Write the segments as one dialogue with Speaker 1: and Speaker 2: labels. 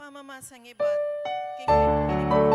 Speaker 1: Pamamasang iba't king propeta.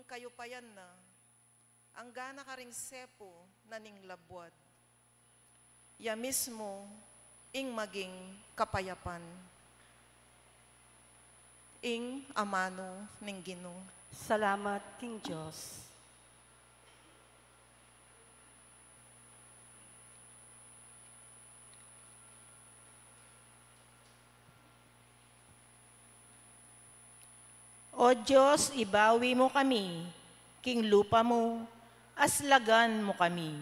Speaker 1: Kayupayan na, ang gana ka ring sepo na ning labwat. Ya mismo, ing maging kapayapan. Ing amano ning Ginoo.
Speaker 2: Salamat, King Diyos.
Speaker 3: O Diyos, ibawi mo kami, king lupa mo, aslagan mo kami,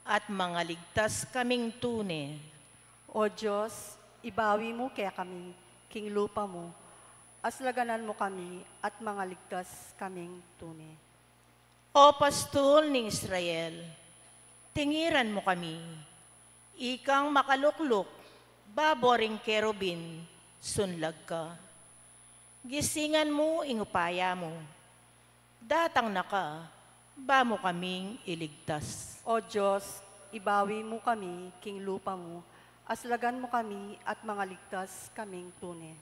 Speaker 3: at mga ligtas kaming tune.
Speaker 2: O Diyos, ibawi mo kaya kami, king lupa mo, aslaganan mo kami, at mga ligtas kaming tune.
Speaker 3: O pastol ng Israel, tingiran mo kami, ikang makaluklok, baboring kerubin, sunlag ka. Gisingan mo, ingupaya mo. Datang na ka, ba mo kaming iligtas.
Speaker 2: O Diyos, ibawi mo kami, king lupa mo, aslagan mo kami at mga ligtas kaming tune.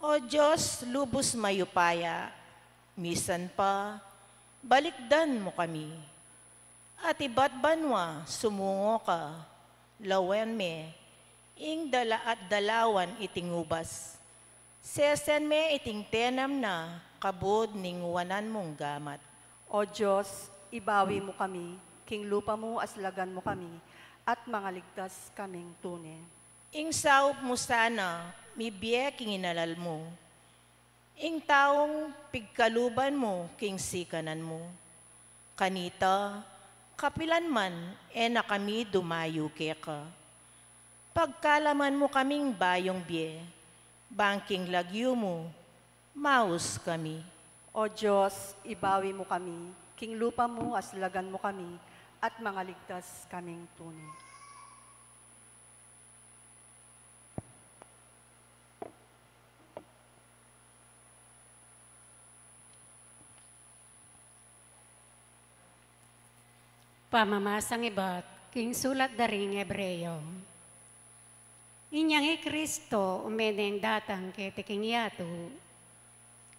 Speaker 3: O Diyos, lubos mayupaya, misan pa, balikdan mo kami. At iba't banwa, sumungo ka, lawen me, ing dala at dalawan itingubas. Sesen me iting tenam na, kabod ning wanan mong gamat.
Speaker 2: O Diyos, ibawi mo kami, king lupa mo, aslagan mo kami, at mga ligtas kaming tune.
Speaker 3: Ing saup mo sana, mibiye king inalal mo. Ing taong pigkaluban mo, king sikanan mo. Kanita, kapilan man, na kami dumayo ka. Pagkalaman mo kaming bayong biye, bangking lagyo mo, maus kami.
Speaker 2: O Diyos, ibawi mo kami, king lupa mo, aslagan mo kami, at mga ligtas kaming tune.
Speaker 4: Pamamasang iba't king sulat daring Hebreyo. Inyang Kristo umeneng datang kete king yato,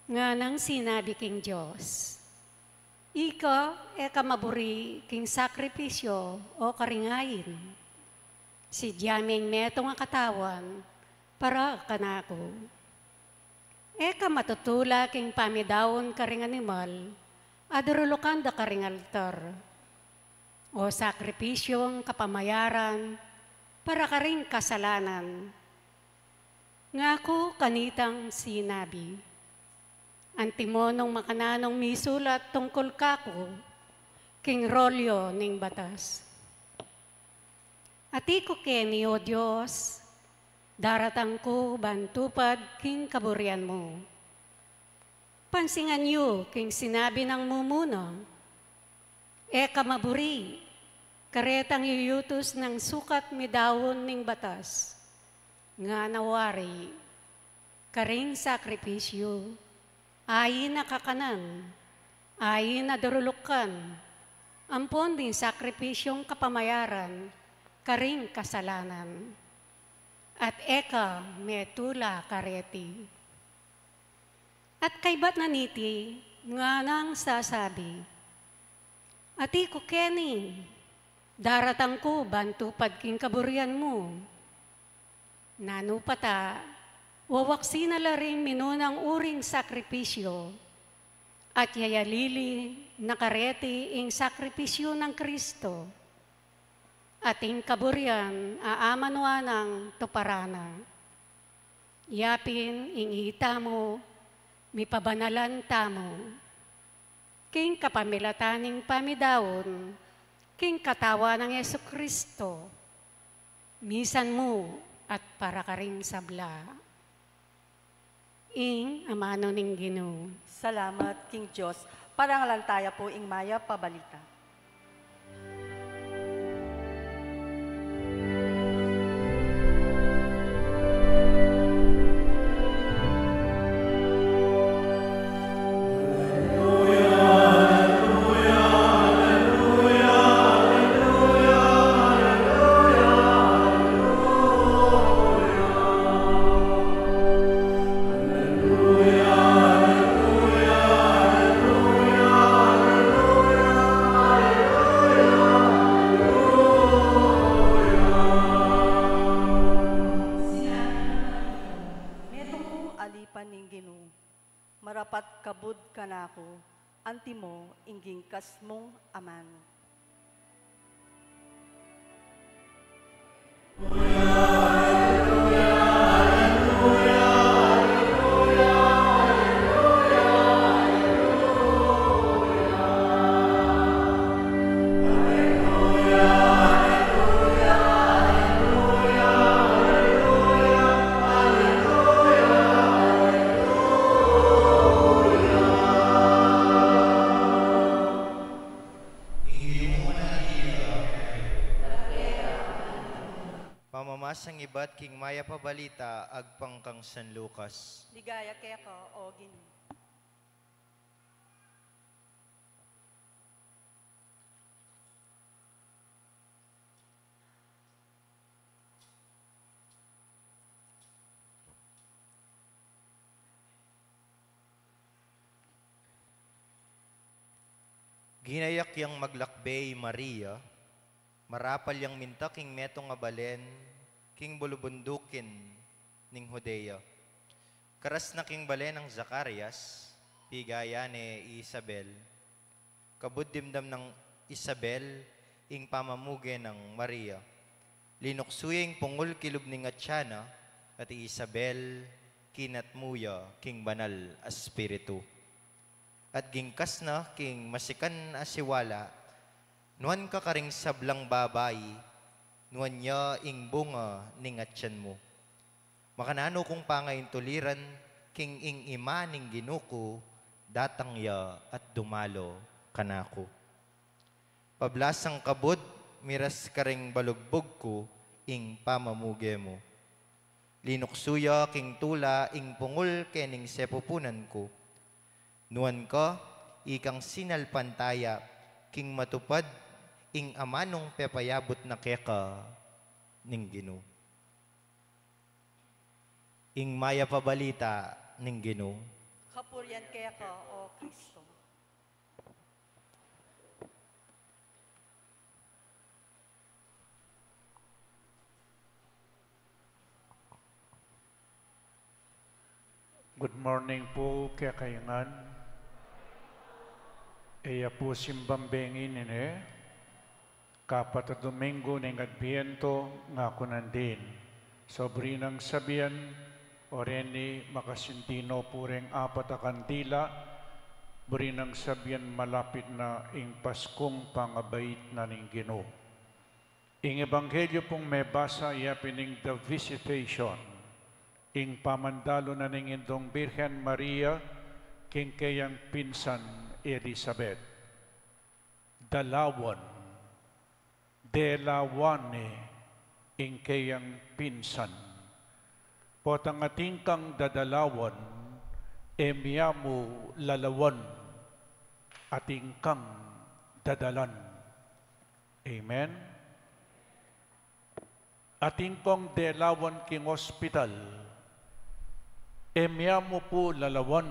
Speaker 4: nga nang sinabi king Diyos, ika kamaburi king sakripisyo o karingayin, si Diyaming meto nga katawan para kanako. Matutula king pamidawon karing animal, adurulukan da karing altar, o sakripisyong kapamayaran, para karing kasalanan. Ngako kanitang sinabi, antimonong makananong misulat tungkol kako, king rolyo ning batas. Atiko keni o Diyos, daratang ko bantupad king kaburian mo. Pansingan niyo king sinabi ng mumuna, kamaburi, karetang yuyutos ng sukat midawon ning batas, nga nawari, karing sakripisyo, ay nakakanan, ay nadarulukan, ampon din sakripisyong kapamayaran, karing kasalanan. At eka metula kareti. At kay ba't naniti, nga nang sasabi, ati ko Kenny, daratang ko bantupad king kaburian mo. Nano pata, wawaksi na rin minunang uring sakripisyo, at yayalili nakareti ing sakripisyo ng Kristo. Ating kaburian aamanwa ng tuparana. Yapin ingita mo, mipabanalan tamo. King kapamilataning pamidawon, king katawa ng Yesu Kristo. Misan mo at para ka rin sabla. Ing amano ning Ginoo.
Speaker 2: Salamat, King Diyos. Parangalan tayo po ing maya pabalita. Marapat kabud kanako, anti mo ingging kas mong amano.
Speaker 5: Pamamasang iba't king maya pabalita agpangkang San Lucas.
Speaker 2: Ligaya kaya ko, o Ginoo.
Speaker 5: Ginayak yang maglakbay Maria, marapal yang minta king metong abalen, king bulubundukin ning Judea. Karas na king balen ng Zacarias, pigaya ni Isabel. Kabud dimdam ng Isabel, ing pamamuge ng Maria. Linuksuyeng pungul kilub ning Atyana, at Isabel, kinatmuya king banal espiritu. At gingkas na king masikan asiwala, nuan ka karing sablang babay, nuan niya ing bunga ning atyan mo. Makanano kung pangayin tuliran, king ing ima ning ginuko, datang ya at dumalo kanako. Pablasang kabud, miras karing balugbog ko, ing pamamuge mo. Linuksuya king tula, ing pungul kening sepupunan ko. Nuan ka, ikang sinalpantaya, king matupad, ing amanong pepayabot na keka ning Ginoo. Ing maya pabalita ning Ginoo.
Speaker 2: Kapurian kaya ko, o Kristo.
Speaker 6: Good morning po kaya kayangan. Eya po simbambengin ini, kapata Domingo ng Adviento nga kunandin. Sobrinang sabian, oreni makasintino pureng apat a kandila, burinang sabian malapit na ing Paskong pangabait na ning Ginoo. Ing Ebanghelyo pong may basa iapining the visitation, ing pamandalo na ning indong Birhen Maria, king kayang pinsan Elizabeth. Dalawan, delawane, ing kayang pinsan. Potang ating kang dadalawan, emiyamu lalawan, ating kang dadalan. Amen. ating kong delawan king hospital, emyamu po lalawan,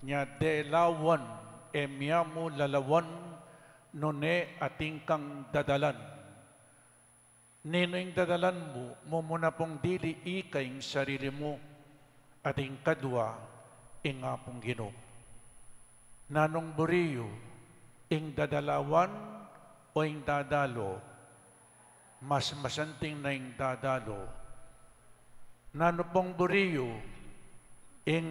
Speaker 6: nya delawan, emyamu lalawan, nune ating kang dadalan. Nino yung dadalan mo muna pong dili ikay sarili mo, ating kadwa, ing apong Ginoo. Nanong buriyo, ing dadalawan o ing dadalo, mas masanting na ing dadalo. Nano pong buriyo, ing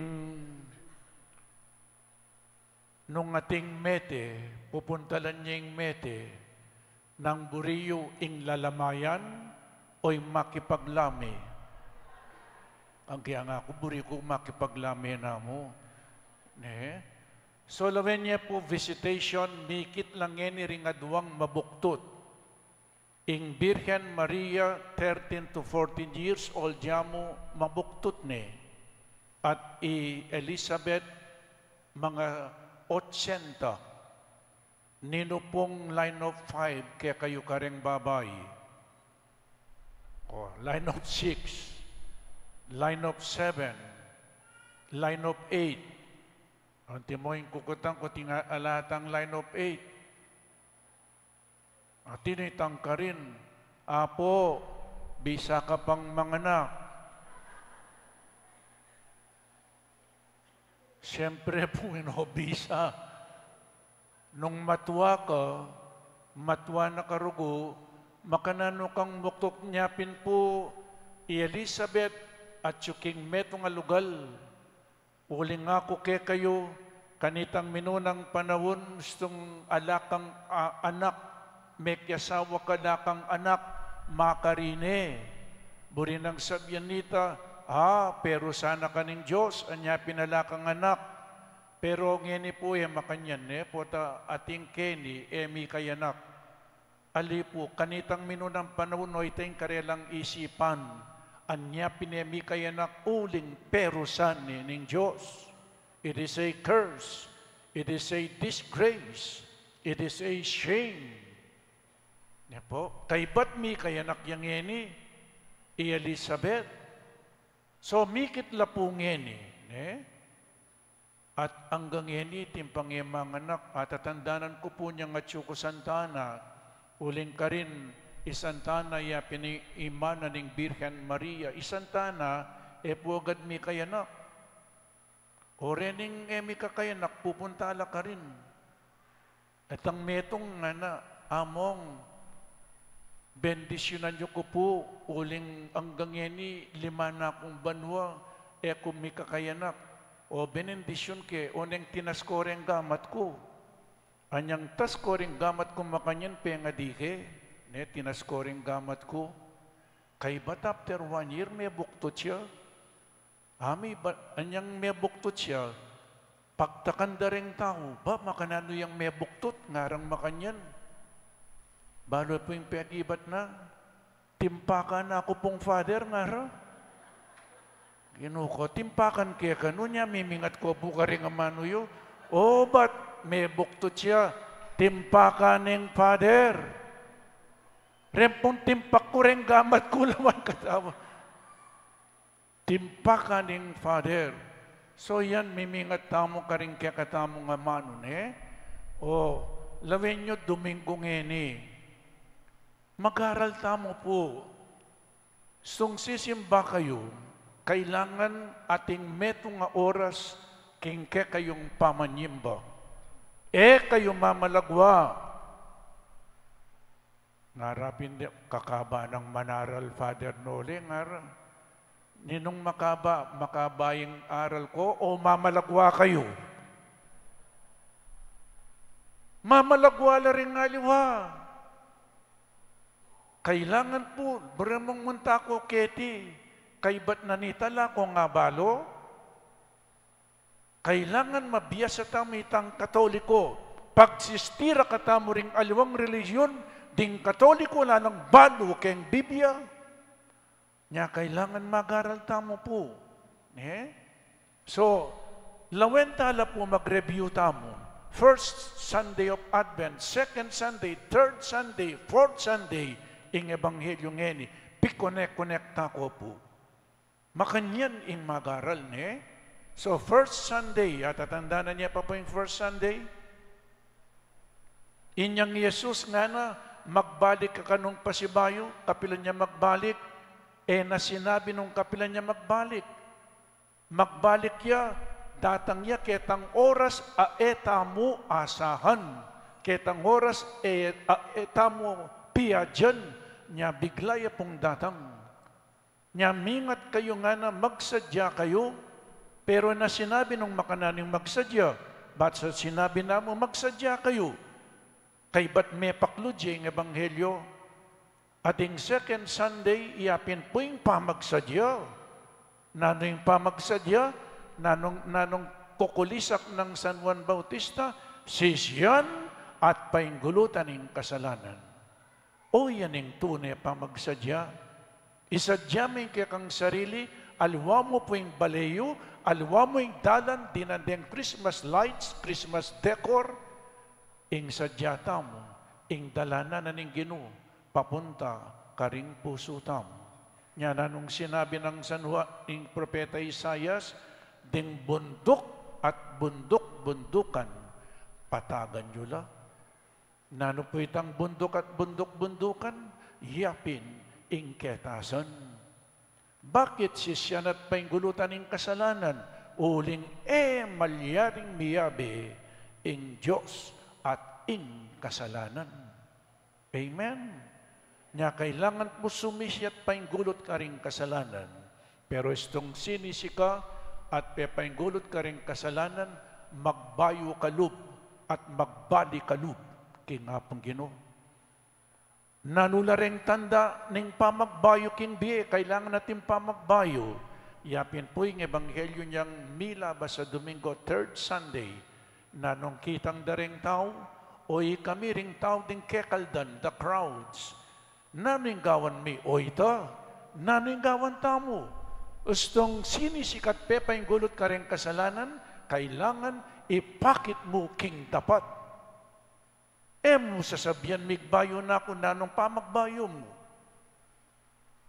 Speaker 6: nung ating mete, pupuntalan niya ing mete, nang buriyo ing lalamayan o ing makipaglami. Ang kaya nga ako, buriyo ko makipaglami na mo. So, lawen niya po visitation, mikit lang yan ring aduang mabuktot. Ing Birhen Maria, 13 to 14 years old, yamu mabuktot ni. At Elizabeth, mga 80. Nino pong line of 5, kaya kayo kareng babay. Line of 6, line of 7, line of 8. Ang timoing kukutang ko tingalatang line of 8. At tinitang ka rin, Apo, bisa ka pang manganak. Siyempre po, bisa. Nung matwa ka, matwa na karugo, makanano kang muktok nyapin po, Elizabeth at yuking metong alugal. Uling ako kay kayo, kanitang minunang panahon, gustong alakang anak, may kasawa ka lakang anak, makarine. Buri nang sabyan nita, pero sana kaning Diyos, anya pinalakang anak. Pero ngeni po makanyan po ta ating keni, emi kayanak. Ali po, kanitang minunang panahon, no itang karelang isipan, anya pinemi kayanak uling pero sani ning Diyos. It is a curse. It is a disgrace. It is a shame. Yan po. Kay ba't mi kayanak yang ngeni? Elizabeth. So, mikit la po ngeni. At hanggang ngeni, timpang mga anak, at tatandanan ko po niyang atsuko santana, uling ka rin, isantana ya piniimana ning Birhen Maria, isantana, puagad mi kayanak. O rening mi kakayanak, pupuntala ka rin. At ang metong among, bendisyonan niyo ko po, uling hanggang yeni, 5 na akong banwa, kung may kakayanak. O benendisyon ke, uneng tinaskoreng gamat ko. Anyang taskoreng gamat ko makanyan, pengadike, tinaskoreng gamat ko. Kay ba't after 1 year, may buktot siya? Anyang may buktot siya, pagtakanda ring tao, ba makanano yung may buktot, ngarang makanyan. Balo po yung pag-ibat na, timpakan na ako pong father, ngara. Ginuko, timpakan kaya kanunya, mimingat ko po ka rin ang manuyo. Ba't may buktot siya? Timpakan ng father. Rempong timpak ko rin gamat ko laman katawa. Timpakan ng father. So yan, mimingat tamo ka rin kaya katamo nga manon lawin nyo Domingo ngeni. Mag-aral tamo po. Sung sisimba kayo, kailangan ating metong nga oras kingke kayong pamanyimba. Kayo mamalagwa. Narapin kakaba ng manaral Father Nole, ngara. Ninong makabayang aral ko o mamalagwa kayo? Mamalagwa la rin nga liwa. Kailangan po, beramong munta ko, Keti, kay ba't nanitala ko nga balo? Kailangan mabiyasa tamitang Katoliko. Pagsistira ka tamo ring aliwang religion, ding Katoliko na ng balo keng Biblia. Nya kailangan mag-aral tamo po. So, lawentala po mag-review tamo. First Sunday of Advent, second Sunday, third Sunday, fourth Sunday, ing Ebanghelyo ngeni. pikonek-konekta ko po. Makanyan ing magaral ne. So first Sunday, at tatanda na niya pa po yung first Sunday, inyang Yesus nga na, magbalik ka kanong pasibayo, kapilan niya magbalik, na sinabi nung kapilan niya magbalik. Magbalik ya, datang ya, ketang oras, aeta mo asahan. Ketang oras, aeta mo piadyan, niya bigla ya pong datang. Niya mingat kayo nga na magsadya kayo, pero na sinabi nung makananing magsadya, ba't sa sinabi na mo magsadya kayo? Kay ba't may pakludya yung ebanghelyo? Ating second Sunday, iyapin po yung pamagsadya. Nano yung pamagsadya? Nanong kukulisak ng San Juan Bautista? Sisyan at painggulutan ng kasalanan. O yan yung tunay pamagsadya. Isadya mo yung kang sarili, alwa mo po yung baleyo, alwa mo yung dalan, dinandeng Christmas lights, Christmas decor, ing sadya tamo, ing dalana na ning Ginoo, papunta karing puso tamo. Nya nanong sinabi ng San Juan, ing propeta Isaias, ding bundok at bundok-bundukan, patagan nyo la. Nano po itang bundok at bundok-bundukan, yapin ing ketasan. Bakit sisyan at painggulutan ing kasalanan? Uling malyaring miyabe ing Diyos at ing kasalanan. Amen? Nya kailangan po sumisyat painggulot ka ring kasalanan. Pero istong sinisika at painggulot ka ring kasalanan, magbayo kalub at magbali kalub kinapong Ginoo. Nanula ring tanda ning pamagbayo king biye, kailangan natin pamagbayo. Yapin po yung ebanghelyo niyang milaba sa Domingo, third Sunday, na nung kitang daring tao, o kami ring tao ding kekaldan, the crowds. Naning gawan mi, o ita, naning gawan tamo. Ustong sinisikat pepa yung gulot ka rin kasalanan, kailangan ipakit mo king dapat. Mo sasabihan, migbayo na ako, nanong pamagbayo mo.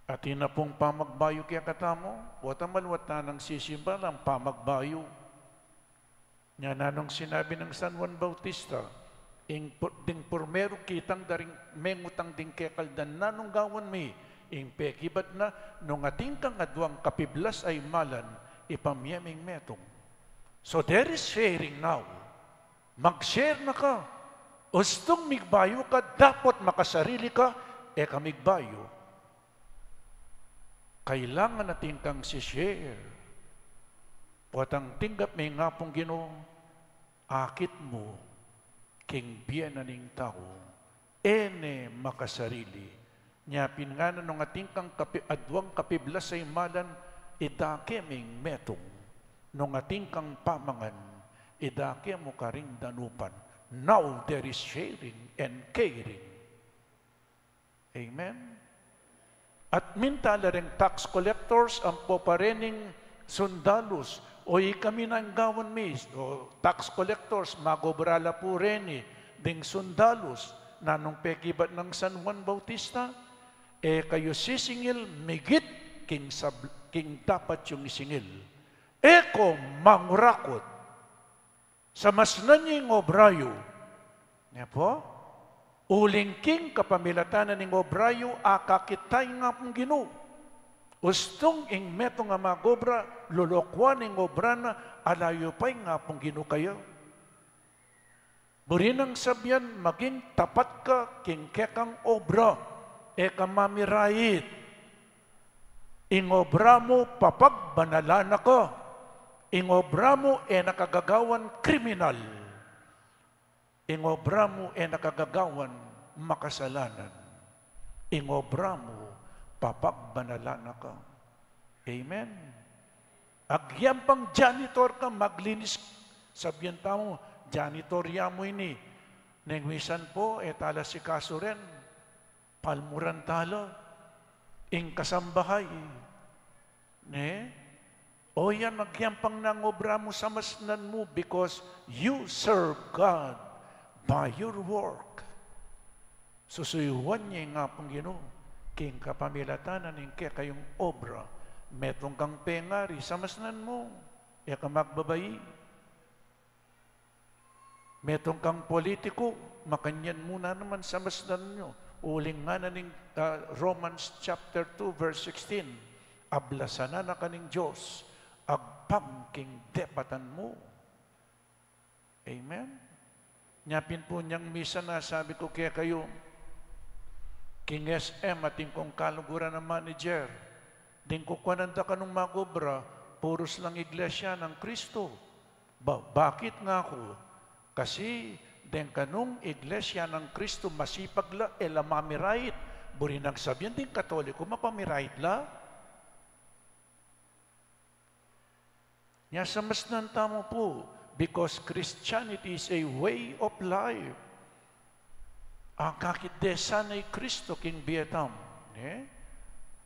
Speaker 6: At ina pong pamagbayo kaya katamo, watamalwata ng sisimba lang pamagbayo. Nya nanong sinabi ng San Juan Bautista, ding pormero kitang daring mengutang ding kekaldan, nanong gawan mi, ing pekibat na, nung ating kang adwang kapiblas ay malan, ipamyeming metong. So there is sharing now. Mag-share na ka. Ustong migbayo ka, dapat makasarili ka, kamigbayo. Kailangan natin kang si-share. Watang tinggap may nga pong Ginoo, akit mo, king biyanan ng tao, makasarili. Nyapin nga na nung ating kang adwang kapiblas ay malan, idakeming metong. Nung ating kang pamangan, idake mo ka ring danupan. Now there is sharing and caring. Amen? At mintala rin tax collectors ang poparening sundalos o kami nang gawan mis o tax collectors magobrala po rin ding sundalos na nung pekibat ng San Juan Bautista kayo sisingil migit king dapat yung isingil. Eko mangurakot sa masnan yung obrayo, niya po, uling king kapamilatanan ng obrayo, akakitay nga pong Ginoo. Ustong ing meto nga magobra, lulokwan ng obra na, alayo pa'y nga pong Ginoo kayo. Burinang sabihan, maging tapat ka, king kekang obra, kamamirayit. Ing obra mo, papagbanalana ka. Ing obra mo nakagagawan kriminal. Ing obra mo nakagagawan makasalanan. Ing obra mo papagbanalana ka. Amen. Agyam pang janitor ka, maglinis. Sabihan tamo, janitorya mo ini. Nengwisan po, tala si kaso rin. Palmuran tala. Ing kasambahay. Ne? O yan, magyampang nang obra mo sa masnan mo because you serve God by your work. Susuyuan niya nga pong Ginoo. king kapamilatanan ning kaya kayong obra, metong kang pengari, samasnan mo, ka magbabayi. Metong kang politiko, makanyan muna naman samasnan nyo. Uling nga na ning Romans chapter 2 verse 16, ablasana na kaning Diyos, agpangking depatan mo. Amen? Nyapin po niyang misa na sabi ko kaya kayo, King SM ating kong kaluguran ng manager, din ko kwananda ka nung magobra, puros lang iglesia ng Kristo. Bakit nga ako? Kasi den kanong iglesia ng Kristo masipag la, mamirait. Buri nagsabihan din Katoliko, mapamirait la. Nya sa mas nantamo po, because Christianity is a way of life. Ang kakit desan ay Kristo king bietam.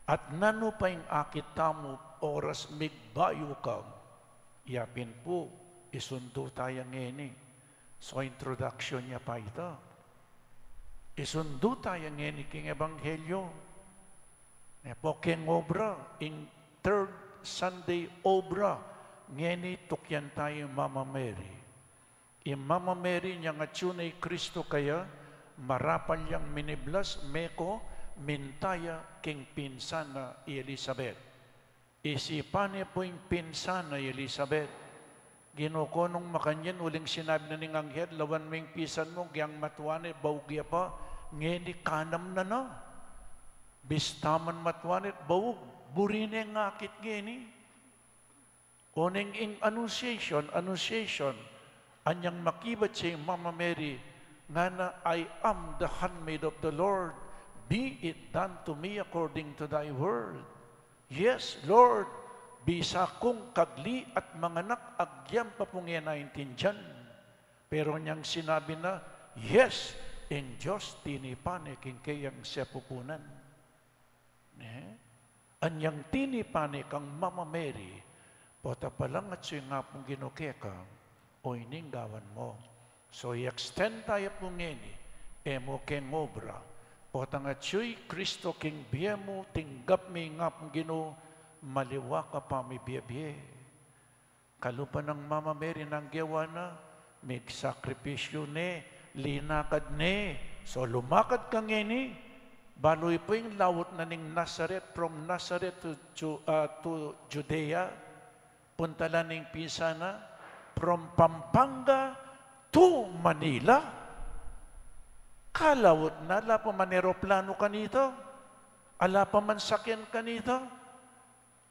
Speaker 6: At nano pa yung akit tamo oras migbayo ka. Yapin po, isundo tayo ngeni. So, introduction niya pa ito. Isundo tayo ngeni king Ebanghelyo. Po king obra, in third Sunday obra, ngeni tukyan tayo Mama Mary. Mama Mary niya nga tsunay Kristo kaya, marapal yang miniblas, meko, mintaya king pinsana Elizabeth. Isipan niya po yung pinsana Elizabeth. Ginukonong makanyan, uling sinabi na ning anghel, lawan mo yung pisan mo, giyang matuanit, baugya pa, ngeni kanam na na. Bistaman matuanit, baug, burine ngakit ngeni. Oning in annunciation, anyang makibat siya Mama Mary, nga na, I am the handmaid of the Lord, be it done to me according to thy word. Yes, Lord, bisa kong kagli at manganak agyam pa pong naintindihan. Pero niyang sinabi na, yes, in Diyos tinipane king kayang siya pupunan. Anyang tinipane kang Mama Mary, pota palang at siya nga pong ginukeka, o ininggawan mo. So, i-extend tayo po ngeni, emo king obra, pota nga siya'y Kristo king biyemo, tinggap may nga pong maliwa ka pa may biyabiye. Kalupa ng Mama Mary ng gawa na, may sakripisyo ne, linakad ne. So lumakad ka ngeni, baloy po yung lawot na ning Nazareth, from Nazareth to Judea, punta lang ning pisa na, from Pampanga to Manila. Kalawot na, ala pa man aeroplano kanito, ala pa man sakyan kanito.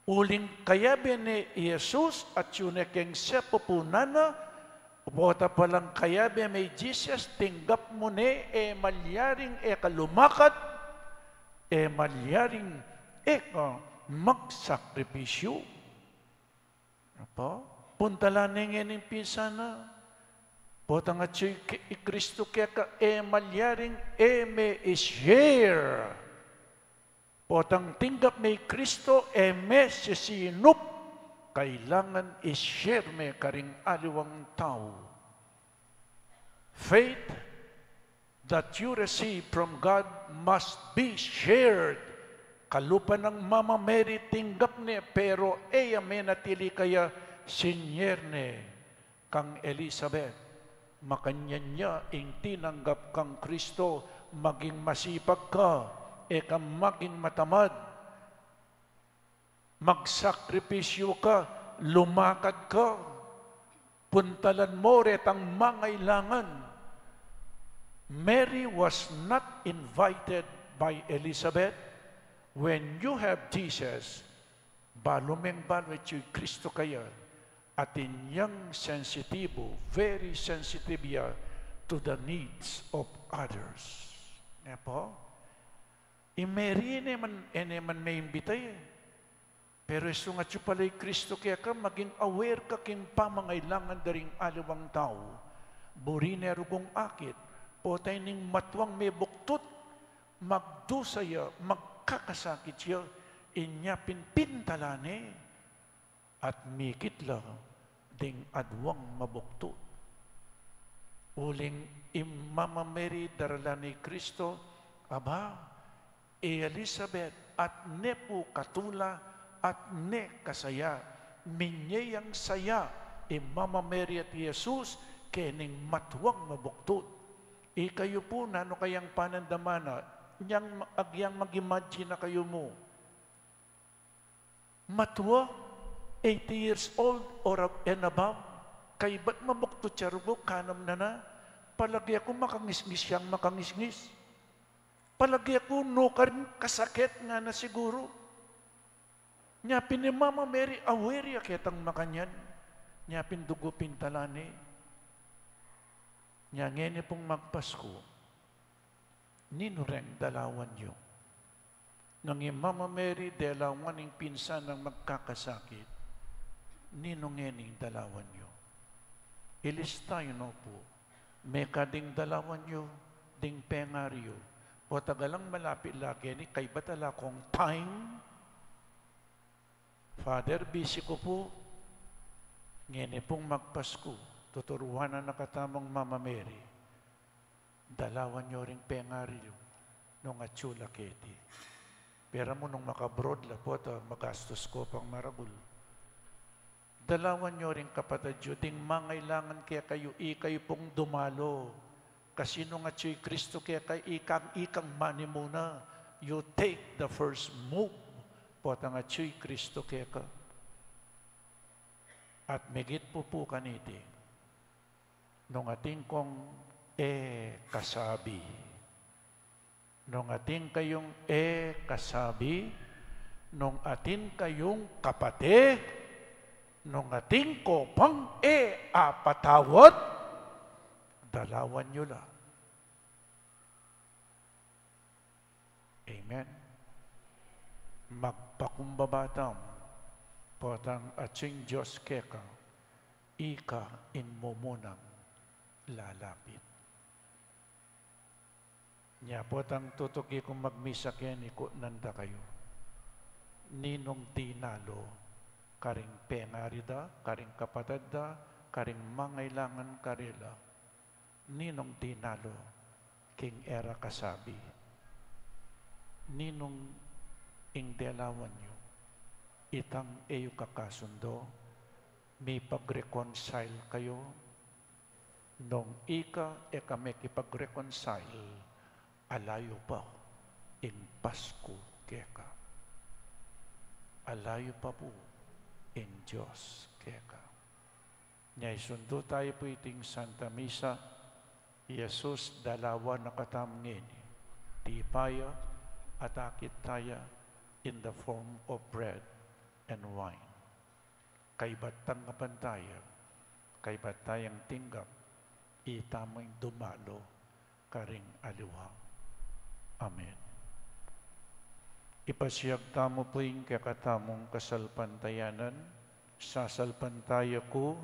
Speaker 6: Uling kaya ni Jesus at yun keng siya pupunana, upota palang kaya may Jesus, tinggap mo ni, malyaring kalumakat, malyaring magsakripisyo. Puntalan ng pisa na, pota nga siya Kristo kaya ka, malyaring may is-share. Potang tinggap may Kristo, sisinup, kailangan i-share may karing aliwang tao. Faith that you receive from God must be shared. Kalupa ng Mama Mary, tinggap niya, pero may natili kaya sinyerne kang Elizabeth. Makanyan niya, ing tinanggap kang Kristo, maging masipag ka, maging matamad, magsakripisyo ka, lumakad ka, puntalan mo retang mangailangan. Mary was not invited by Elizabeth. When you have Jesus, balumeng balwet yung Kristo kaya, at inyang sensitibo, very sensitive ya to the needs of others. Nga po? Mary man may imbitay. Pero iso nga siya pala'y Kristo kaya ka, maging aware ka king pamangailangan daring aliwang tao. Burinero kong akit, potay ning matwang may buktot, magdusaya, magkakasakit siya, inya pinpintalane, at mikit lang, ding adwang mabuktot. Uling Mama Mary darala ni Kristo, aba, Elizabeth at ne po katula at ne kasaya. Minyayang saya Mama Mary at Jesus kening matwang mabuktot. Kayo po nano kayang panandamana, agyang mag-imagine na kayo mo. Matwa, 80 years old or and above, kay ba't mabuktot siya rubok, kanam na, palagi ako makangisngis siyang makangisngis. Palagi ako no karin kasakit nga na siguro. Nya pinimama Mary aware kitang makanyan. Nya pindugo pintalani. Nya ngene pong magpasko. Ninureng dalawan niyo. Nang Mama Mary dalawan ng pinsan ng magkakasakit. Ninungening dalawan niyo. Ilistayo no po. May kading dalawan niyo, ding pengaryo. O tagalang malapit lagi ni kay batala kong time. Father, busy ko po. Ngene pong magpasko. Tuturuan na nakatamang Mama Mary. Dalawan nyo ring pengaryo nung atsula keti. Pero mo nung makabroad la po magastos ko pang maragul. Dalawan nyo ring kapatid yun, ding mangailangan kaya kayo, kayo pong dumalo. Kasi nung atsoy Kristo kaya kayo, ikang mani muna. You take the first move. Po ang atsoy Kristo kaya ka. At megit po kaniti. Nung ating kong kasabi. Nung ating kayong kasabi. Nung ating kayong kapate. Nung ating kopang apatawad. Dalawan nyo lang. Amen. Magpakumbabatam. Potang ating Diyos keka. Ika inmumunang lalapit. Nya potang tutuki kung magmisa kyan iko nanda kayo. Ninong tinalo karing pengarida, karing kapatadda, karing mangailangan karila. Ninong tinalo king era kasabi. Ninong ingdelawan nyo. Itang eyo kakasundo, may pag-reconcile kayo. Nung kami kipag-reconcile, alayo pa in Pasko keka. Alayo pa po in Diyos keka. Nyay sundo tayo po iting Santa Misa, Jesus dalawa nakatamngin, tipaya at akit taya in the form of bread and wine. Kay batang kapantaya, kay batayang tinggap, itamang dumalo, karing aliwa. Amen. Ipasiyag tamo po yung kakatamong kasalpantayanan, sasalpantaya ko,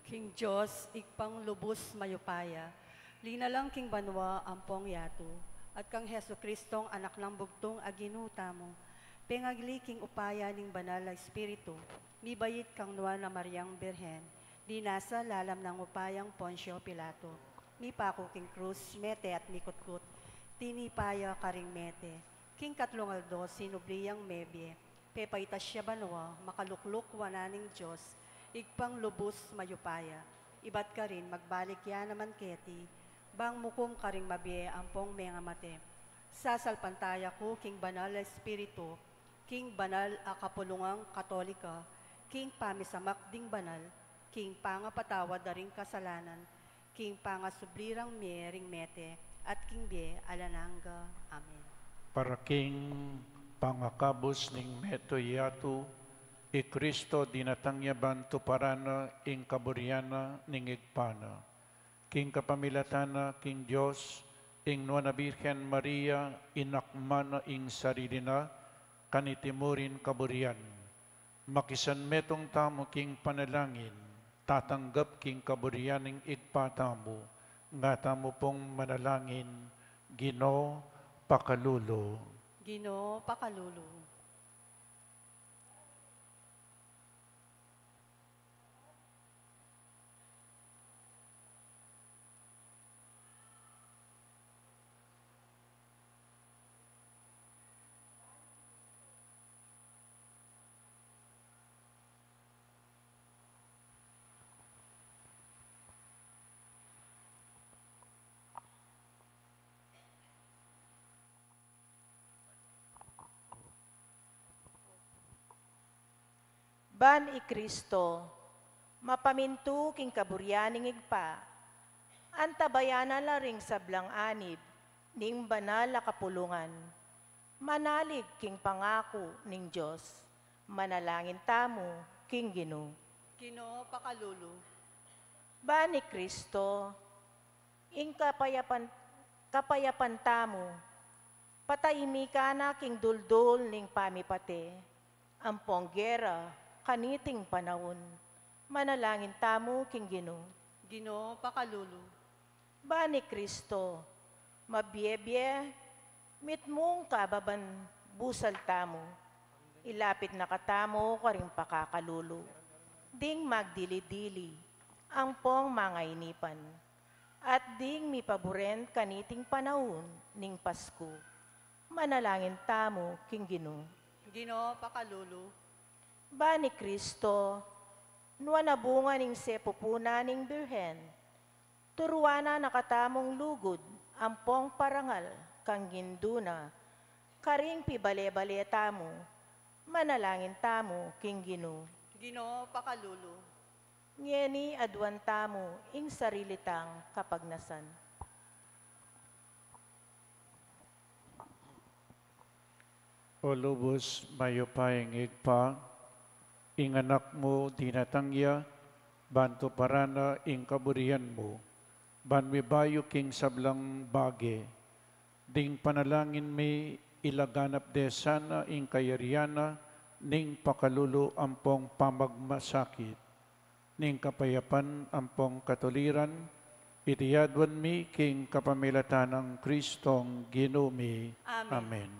Speaker 2: King Diyos, ikpang lubos mayupaya, linalang king banwa ampong yato, at kang Heso Kristong anak ng bugtong aginuta mo, pengagli king upaya ning banal na Espiritu, mibayit kang nuwa na Mariang Birhen, di nasa lalam ng upayang Poncio Pilato, mi pako king krus, mete at mikutkut, tinipaya karing mete, king katlungaldo sinubliyang mebye, pepaitas siya banwa, makalukluk wananing Diyos, igpang lubos mayupaya, ibat ka rin magbalik yan naman keti, bang mukum karing mabye ampong mga mate. Sasalpantaya ko king banal na Espiritu, king banal a kapulungang Katolika, king pamisamak ding banal, king pangapatawad na ring kasalanan, king pangasublirang miering mete, at king bie alananga. Amen.
Speaker 6: para king pangakabos ning meto yatu, Kristo dinatangya bantu parana ing kaburyana ning igpana. King kapamilatana, king Diyos, ing Nuana Birhen Maria, inakmana ing saririna, kanitimurin kaburyan. Makisan metong tamo king panalangin, tatanggap king kaburyan ing igpatamo, nga tamo pong manalangin, Ginoo pakalulo.
Speaker 2: Ginoo pakalulo.
Speaker 3: Ban i Kristo, mapamintu king kaburyaning igpa, antabayana la ring sablang anib, ning banal a kapulungan, manalig king pangako ning Diyos, manalangin tamo king Ginoo.
Speaker 2: Ginoo pakalulu.
Speaker 3: Ba ni Kristo, ing kapayapan tamo, patayimika na king duldul ning pamipate, ampong gera kaniting panahon, manalangin tamo king Ginoo.
Speaker 2: Ginoo pakalulu.
Speaker 3: Ba ni Kristo, mabiyebye, mitmong kababan busal tamo, ilapit na katamo karing pakakalulu, ding magdili-dili, ang pong mga inipan, at ding mipaboren kaniting panahon ning Pasko, manalangin tamo king Ginoo.
Speaker 2: Ginoo pakalulu.
Speaker 3: Ba ni Kristo, nuwa nabunga ning sepupuna ning Birhen, turuana nakatamong lugod, ang pong parangal, kang ginduna, karing pibale-bale tamo, manalangin tamo king Ginoo.
Speaker 2: Ginoo pakalulu.
Speaker 3: Ngeni adwan tamo ing sarilitang kapagnasan.
Speaker 6: O lubos mayupayang igpa, ing anak mo dinatangya, banto parana ing kaburihan mo, ban mi bayo king sablang bage, ding panalangin mi ilaganap de sana ing kayariana, ning pakalulu ampong pamagmasakit, ning kapayapan ampong katuliran, itiyadwan mi king kapamilatan ng Kristong Ginoo mi.
Speaker 2: Amen.
Speaker 6: Amen.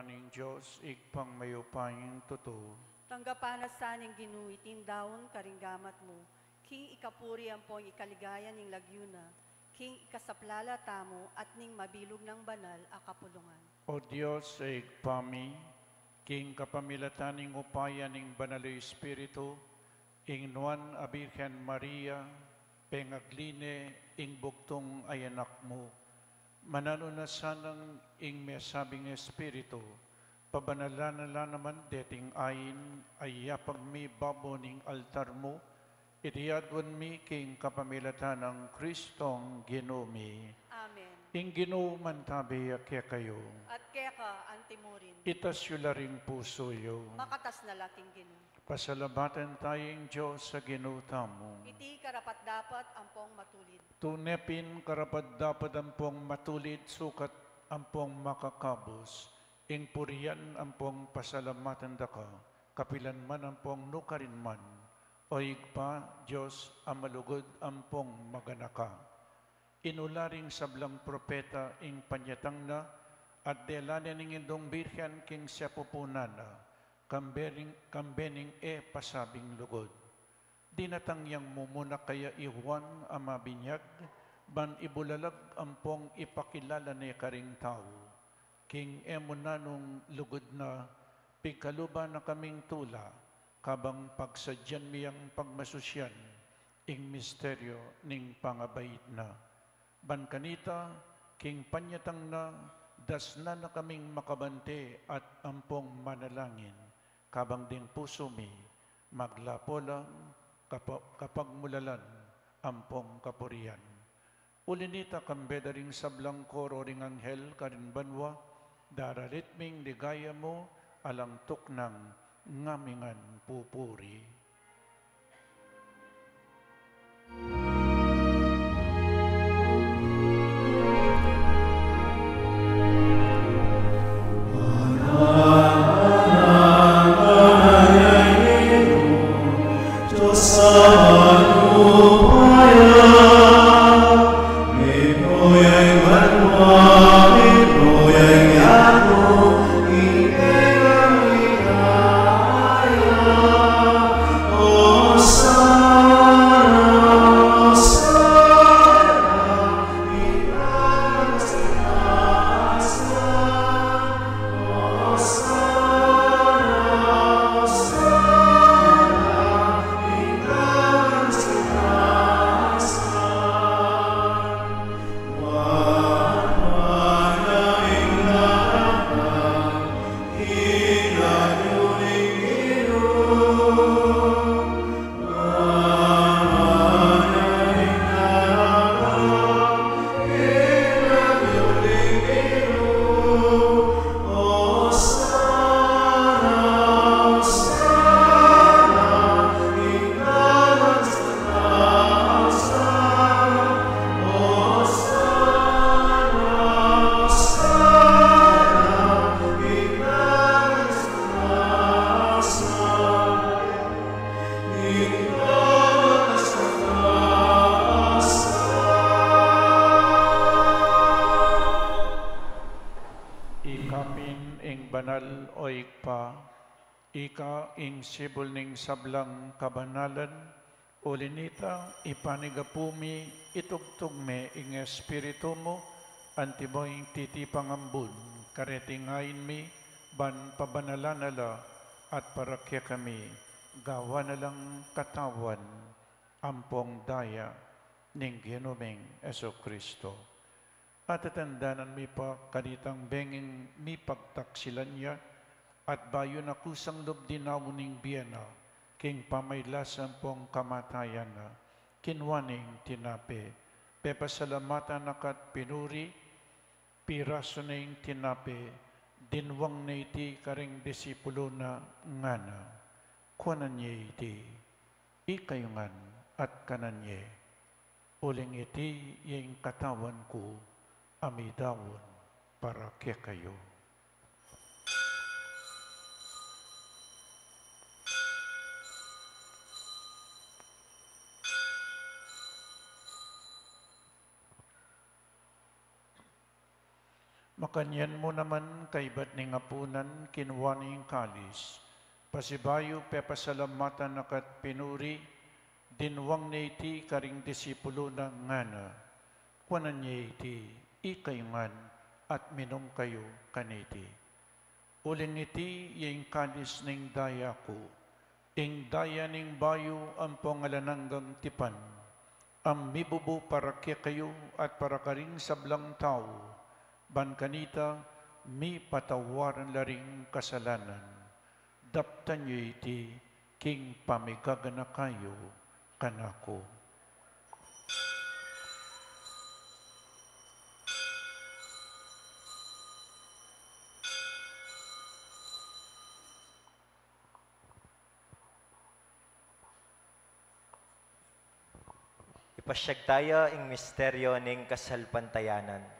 Speaker 6: mayupaning Diyos, igpang mayupaning totoo.
Speaker 2: Tanggapan na saning ginuitin daon karinggamat mo. King ikapuri ang pong ikaligaya ning lagyuna. King ikasaplala tamo at ning mabilog ng banal a kapulungan.
Speaker 6: O Diyos, igpami, king kapamilataning upaya ning banaloy Espiritu, ing nuan a Birhen Maria, pengagline ing bugtong ay anak mo. Manano na sanang ing mesabing Espiritu, pabanalan na naman deting ayin ay yapag mi babo ning altar mo, itiyadwan mi king kapamilatan ng Kristong ginumi.
Speaker 2: Amen.
Speaker 6: Ing ginuman tabi kaya kayo,
Speaker 2: At kaya ka, antimurin,
Speaker 6: itas ring puso yo.
Speaker 2: makatas na laking ginu.
Speaker 6: Pasalamatan tayong Diyos sa ginutamo.
Speaker 2: Iti karapat dapat ang pong matulid.
Speaker 6: Tunepin karapat dapat ang pong matulid, sukat ang pong makakabos. Ing puriyan ang pong pasalamatan daka, kapilan man ang pong nukarin man. O igpa, Diyos, ang malugod ang pong maganaka. Inularing sablang propeta ing panyatang na, at delanin ning indong birhen king siya pupunana, kambening pasabing lugod. Dinatangyang mumuna kaya iwan ang mabinyag, ban ibulalag ang pong ipakilala ni karing tao. King emunanong lugod na, pigkaluba na kaming tula, kabang pagsadyan miyang pagmasusyan, ing misteryo ning pangabait na. Ban kanita, king panyatang na, das na kaming makabante at ampong manalangin, kabang ding puso mi, maglapo lang kapag mulalan ampong kapurian. Ulinita kambeda ring sablang koro ring anghel karin banwa, daralit ming ligaya mo, alang tuknang ngamingan pupuri. Ika ing sibol ning sablang kabanalan, ulinita ipanigapumi itugtog me ing espiritu mo, antimoy titipangambun, karetingayin mi, ban pabanala at parakya kami, gawa na lang katawan, ampong daya, ning ginuming Esokristo. At atandanan mi pa kanitang benging mi pagtaksilan niya, at bayo na kusang lubdinaw ning biyana, king pamaylasan pong kamatayan na, kinwaning tinape, pepasalamatan nakat pinuri, piraso na yung tinape, dinwang na iti karing disipulo na ngana, kuanan niya iti, ikayungan at kanan niya, uling iti yung katawan ko, amidawon para kaya kayo. Makanyan mo naman kay ba't ning apunan kinuha ning kalis. Pasibayo pepasalamatan nakat pinuri, dinwang na iti karing disipulo na ngana. Kuanan niya iti ikayungan at minong kayo kaniti. Uling iti yung kalis ning daya ko, ing daya ning bayo ang pangalananggang tipan. Ang mibubo para kaya kayo at para karing sablang tao, ban kanita, mi patawaran laring kasalanan. Daptan niyo iti, king pamigagana kayo, kanako.
Speaker 5: Ipasyag tayo ing misteryo ning kasalpantayanan.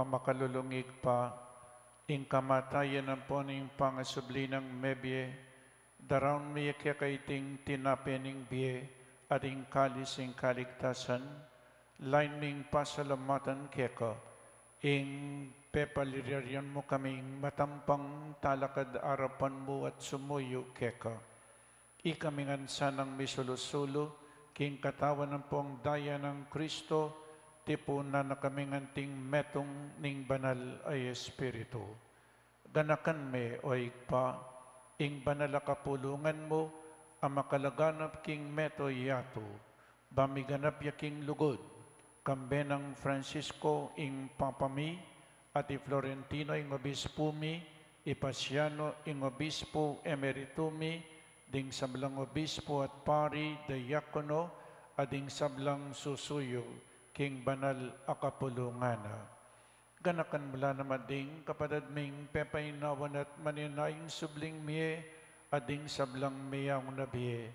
Speaker 6: Makalulungig pa, ing kamatayan ng poning pangasubli ng mebye, daraon mi kaya kaiting tinapening biye, at ing kalis ing kaligtasan, lain ming pasalamatan keka, ing pepaliryan mo kaming matampang talakad arapan mo at sumuyo keka. Ikamingan sanang misulusulo, king katawan ng pong daya ng Kristo, tipo na nakaminganting metong ning banal ay Espiritu. Ganakan me o ikpa, ing banal kapulungan mo, ang makalaganap king meto yato, bamiganap yaking lugod, kambe ng Francisco ing papami, at i Florentino ing obispumi, ipasiano ing obispo emeritumi, ding sablang obispo at pari, diakono, at ding sablang susuyo, king banal akapulungana. Ganakan mula naman ding kapadad ming pepainawan at maninaing subling miye, ading sablang miyang nabiye.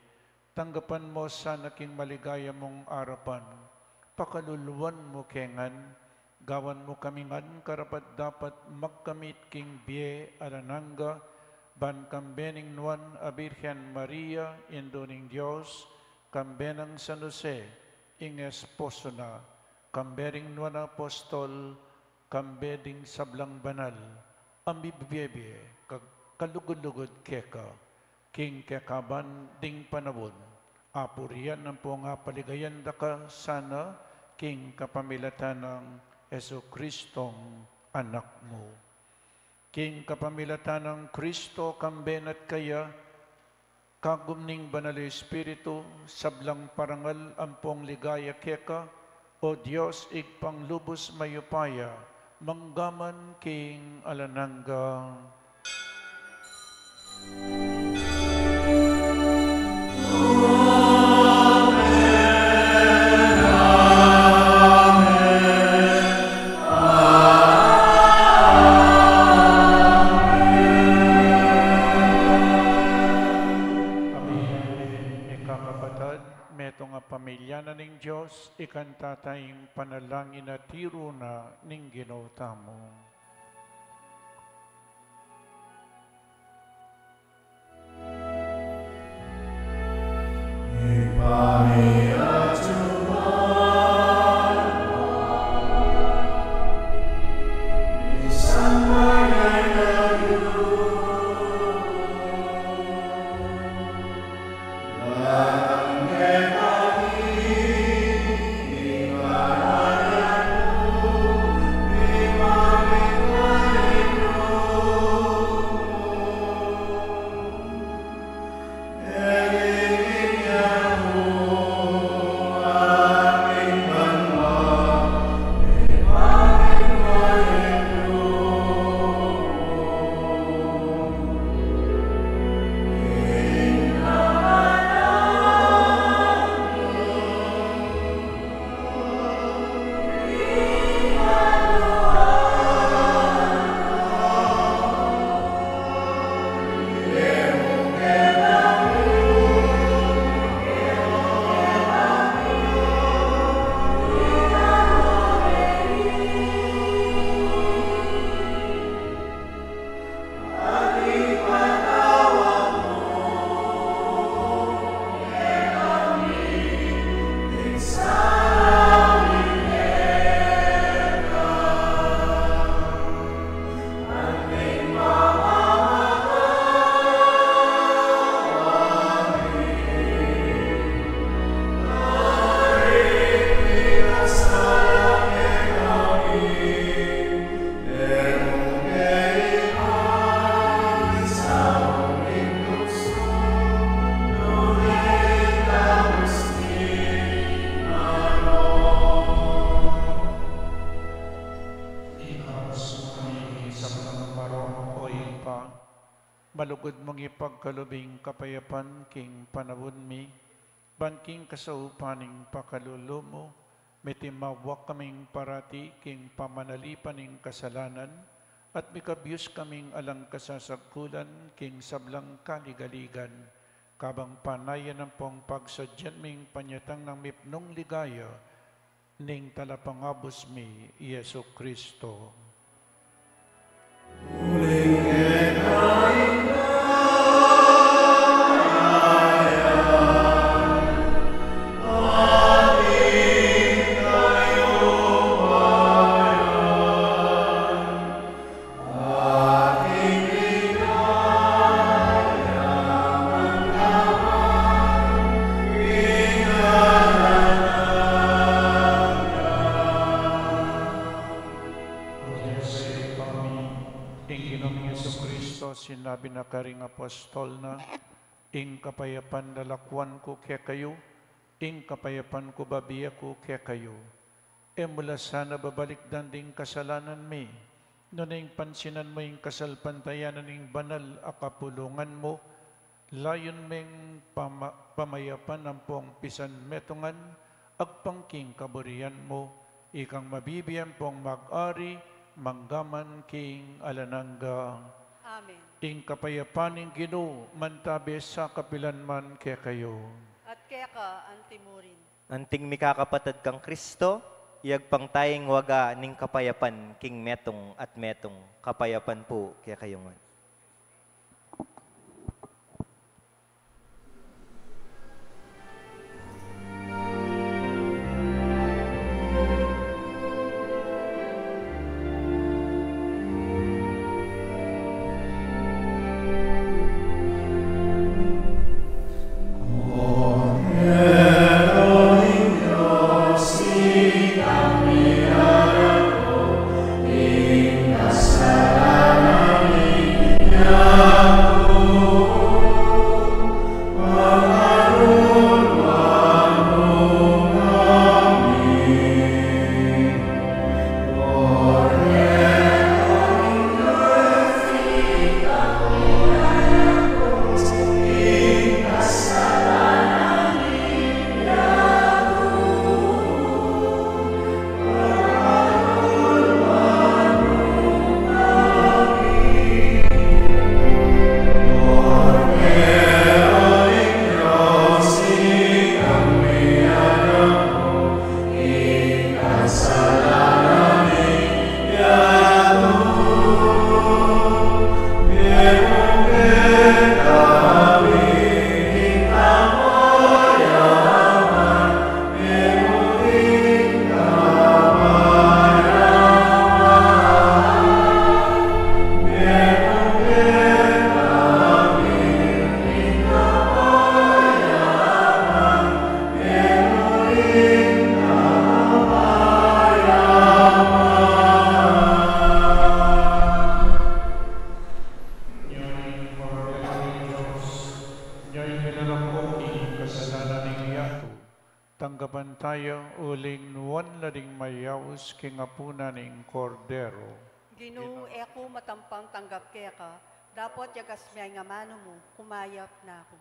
Speaker 6: Tanggapan mo sana king maligaya mong arapan, pakaluluan mo kengan, gawan mo kamingan karapat dapat magkamit king biye alananga, ban kambening nuan a Birhen Maria, indoning Diyos, kambenang San Jose, ing esposo na, kambering nuan apostol, kambeding sablang banal, ambibibye, kalugod-lugod keka, king kekaban ding panawon, apurian ng po nga paligayan daka sana, king kapamilatan ng Jesucristong anak mo. King kapamilatan ng Kristo, kambenat kaya, kagumning banal Espiritu, sablang parangal ampong ligaya keka, o Diyos igpang lubos mayupaya, manggaman king alananga. Pamilya na ning Diyos, ikanta tayong panalangin na tiro na ning ginota mo. lugod mong ipagkalubing kapayapan king panawon mi, banking kasaupaning pakalulumo mo, mitimawak kaming parati king pamanalipaning kasalanan, at mikabyus kaming alang kasasagkulan king sablang kaligaligan, kabang panayan ng pong pagsadyan ming panyatang ng mipnong ligaya, ning talapangabos mi, Yesu Kristo. Sinabi na karing apostol na, ing kapayapan dalakwan ko kaya kayo, ing kapayapan ko babiya ko kaya kayo. E mula sana babalik danding kasalanan mi, nuning pansinan mo ing kasalpantayanan ing banal akapulungan mo, layon ming pamayapan ang pong pisan metungan, agpangking kaburian mo, ikang mabibiyan pong mag-ari, manggaman king alanangga.
Speaker 2: Amen.
Speaker 6: Ing kapayapaning Ginoo mantabi sa kapilanman kaya kayo.
Speaker 2: At kaya ka, antimurin.
Speaker 5: Anting mikakapatad kang Kristo, iyagpang tayong waga ning kapayapan king metong at metong kapayapan po kaya kayo nga. Tanggapan tayo uling nuwan lading mayaws kingapunan ning kordero.
Speaker 2: Ginoo, eko matampang tanggap kaya ka, dapat yagas may nga mano mo, kumayap na ako.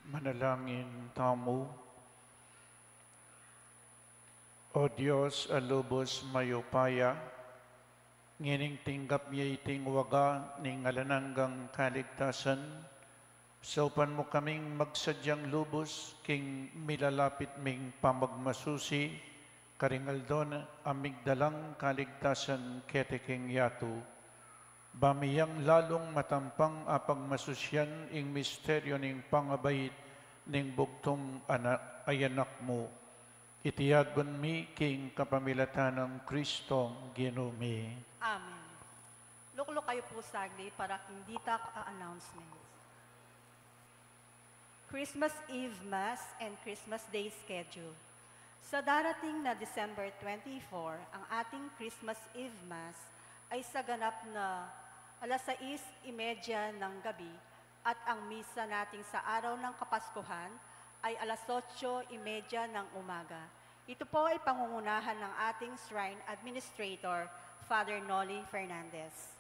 Speaker 6: Manalangin tamu. O Diyos, alubos mayupaya, ngining tinggap niya iting waga ning alananggang kaligtasan, saupan mo kaming magsadyang lubos king milalapit ming pamagmasusi, karingaldon amigdalang kaligtasan kete king yatu, bamiyang lalong matampang apagmasusyan ing misteryo ning pangabait ning bugtong ayanak mo. Itiyagon mi king kapamilatan ng Kristo ginumi.
Speaker 2: Amen. Luklok kayo po sagli para hindi announcements. Christmas Eve Mass and Christmas Day schedule. Sa darating na December 24, ang ating Christmas Eve Mass ay sa ganap na 6:30 ng gabi at ang misa nating sa araw ng Kapaskuhan ay 8:30 ng umaga. Ito po ay pangungunahan ng ating Shrine Administrator, Father Noli Fernandez.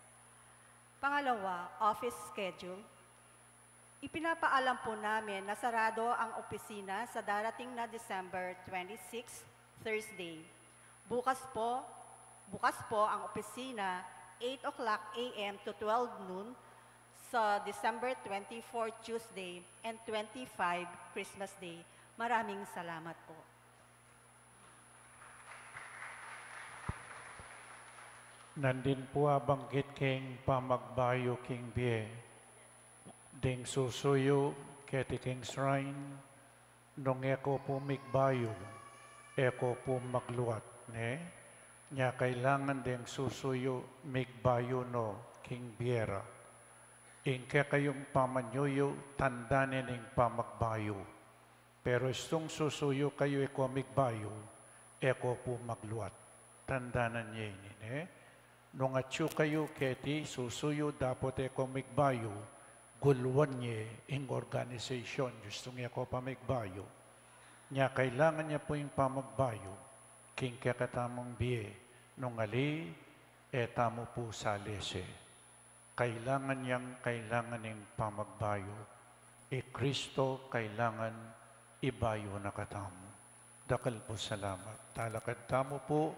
Speaker 2: Pangalawa, office schedule. Ipinapaalam po namin na sarado ang opisina sa darating na December 26, Thursday. Bukas po ang opisina 8 o'clock a.m. to 12 noon sa December 24, Tuesday, and 25, Christmas Day. Maraming salamat po.
Speaker 6: Nandin po abangkit king pamagbayo king bie, ding susuyo keti king shrine, nung eko po migbayo, eko po magluat, ne? Nya kailangan ding susuyo migbayo no king biera. Ingke kayong pamanyuyo, tandanin ng pamagbayo. Pero istong susuyo kayo eko migbayo, eko po magluat. Tandanan niya ini. Nung atyo kayo keti susuyo dapat eko migbayo, gulwan niya ing organisasyon, gustong eko pa migbayo. Nya kailangan niya po yung pamagbayo, king kakatamang biye, nung ali, etamo po sa lese. Kailangan yung pamagbayo. Kristo kailangan ibayo na katamo. Dakal po salamat. Talakad tamo po,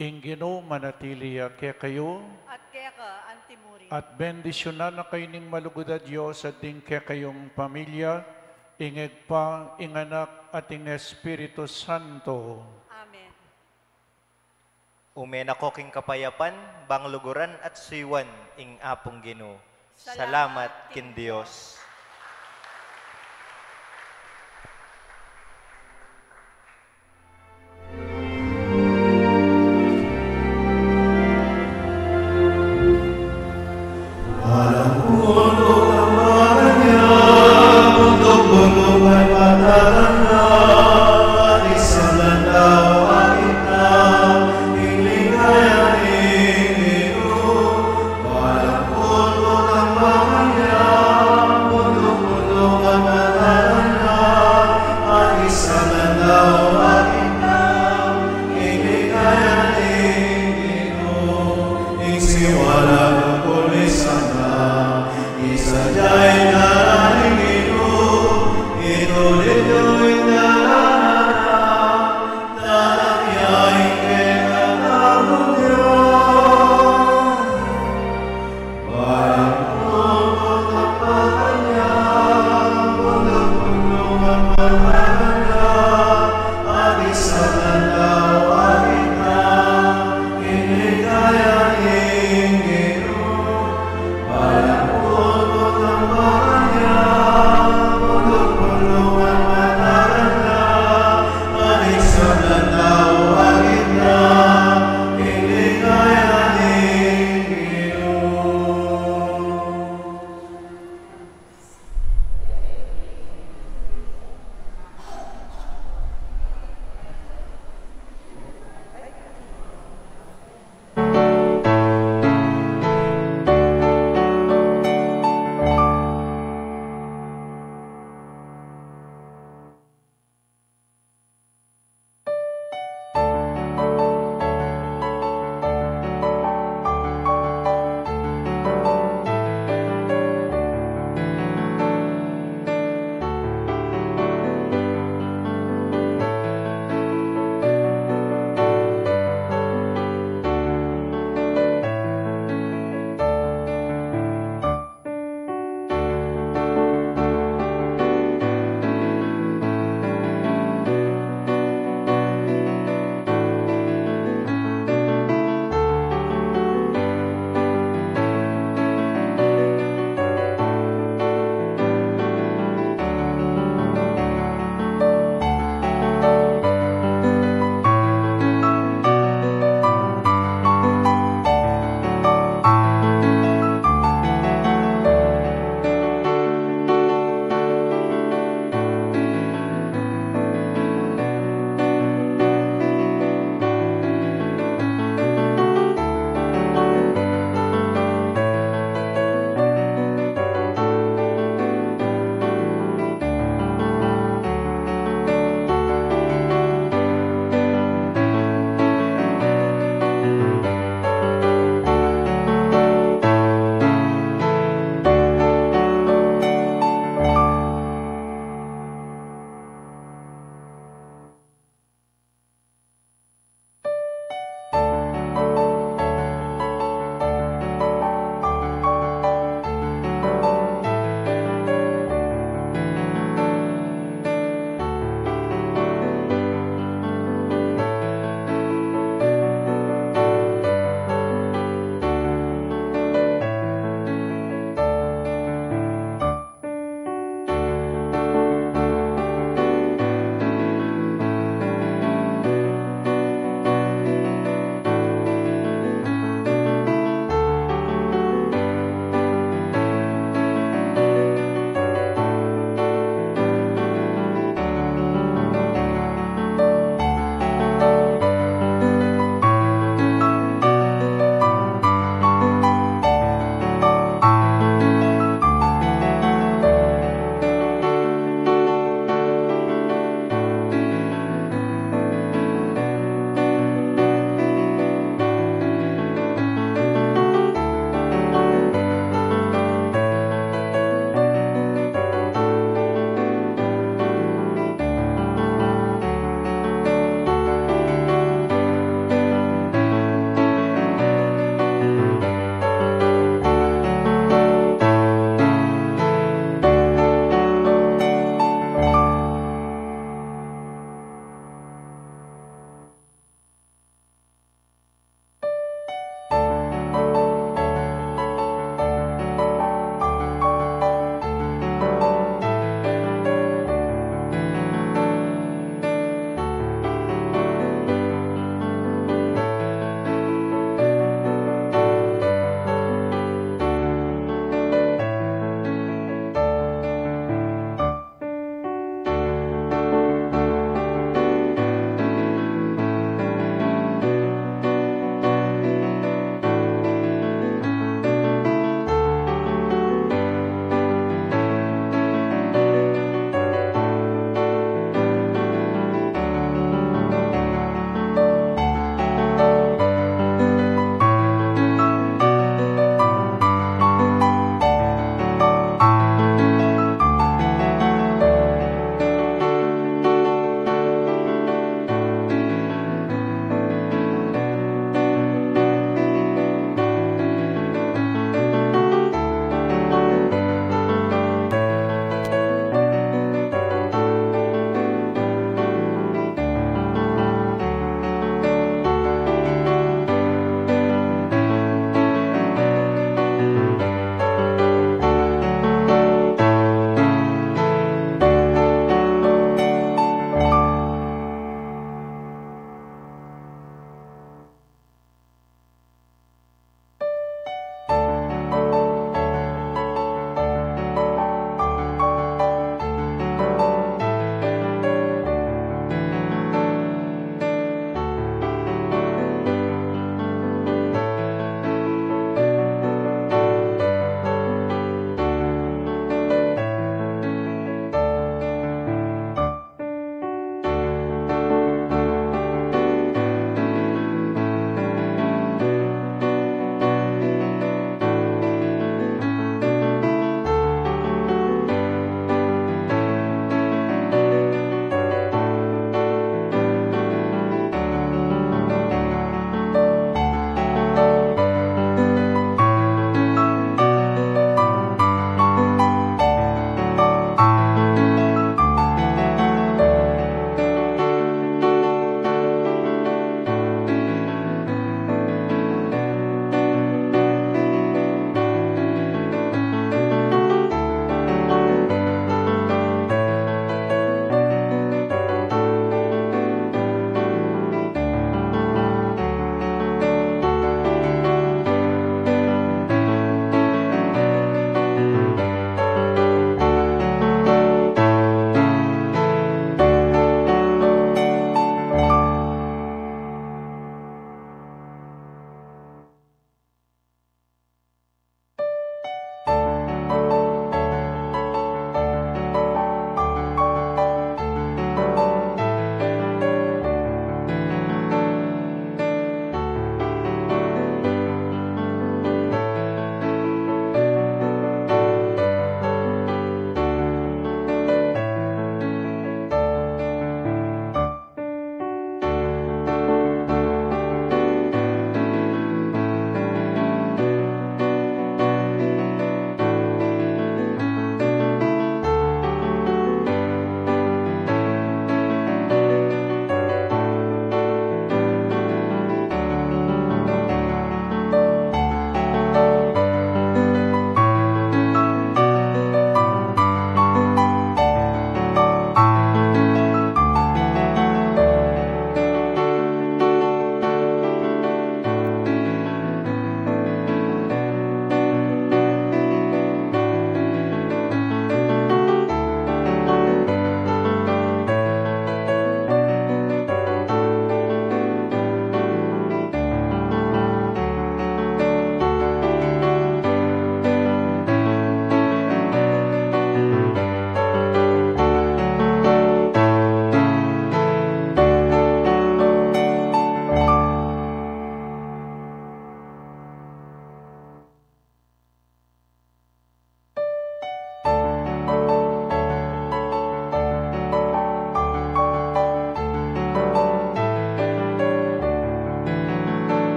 Speaker 6: ingino manatiliya kaya kayo,
Speaker 2: At kaya ka, Antimuri.
Speaker 6: at bendisyonan na kayo ning malugod at Diyos at din kaya kayong pamilya, ingeg pa, inganak at ing Espiritu Santo.
Speaker 2: Amen.
Speaker 5: Umen ako king kapayapan, bangluguran at siwan ing apong Ginoo.
Speaker 2: Salamat
Speaker 5: Salamat kin Dios.